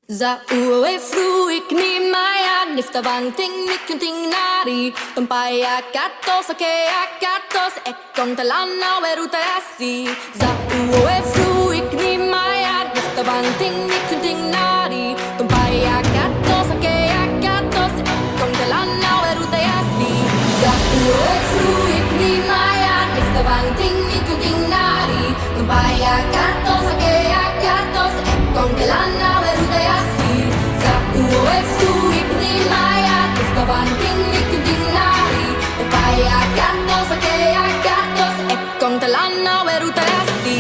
Za ue fruik ni maya nifta vanting nikunting nari Tumpaya katos ake akatos e kontalana weruta yasi Za ue fruik ni maya nifta vanting nikunting nari Tumpaya katos ake akatos e kontalana weruta yasi Za ue fruik ni maya nifta vanting nikunting nari Tumpaya katos ake akatos e kontalana weruta yasi Za ue fruik ni maya nifta vanting nikunting nari Tumpaya katos ake akatos e kontalana weruta yasi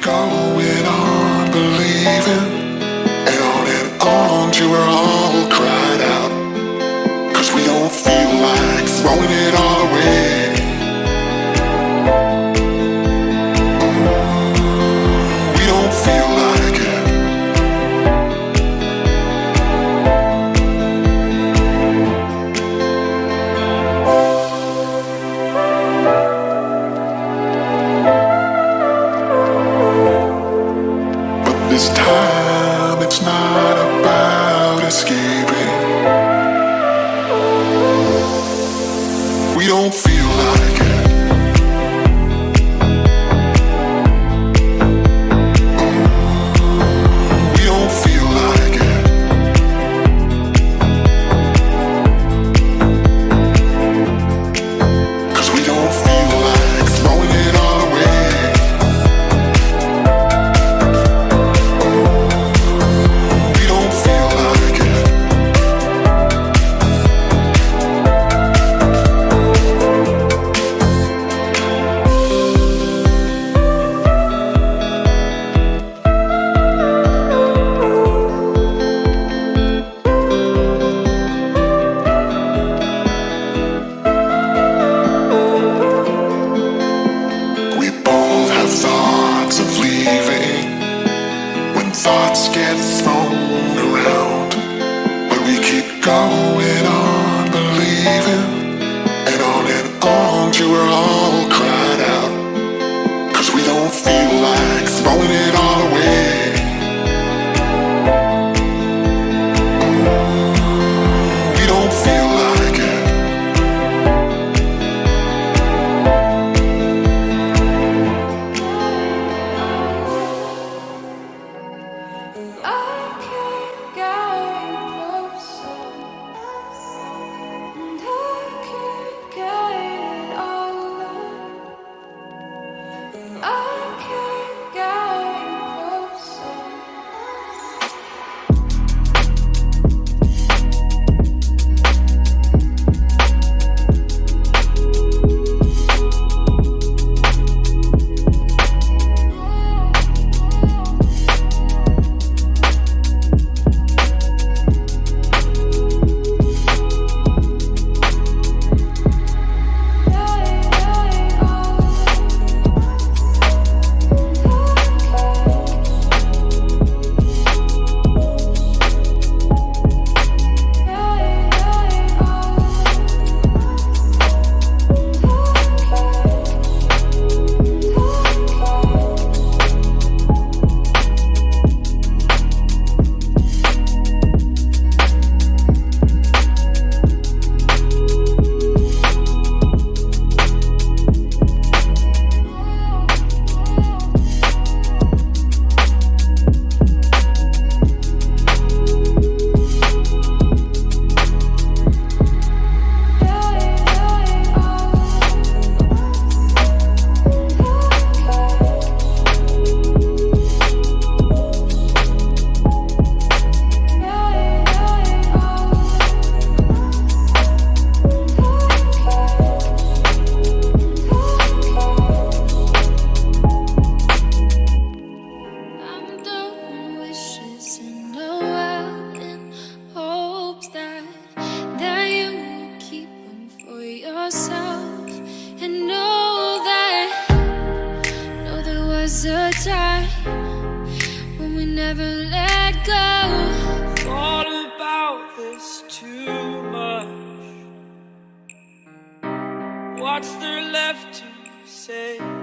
going on believing, and on till we're all cried out, 'cause we don't feel like throwing it all away. We don't feel like it. This time it's not about escaping. We don't feel like it. We don't feel like it. 'Cause we don't feel like throwing it all away. Thoughts get thrown around, but we keep going on believing, and on till we're all cried out, 'cause we don't feel like throwing it all away. We don't feel like it. What's there left to say?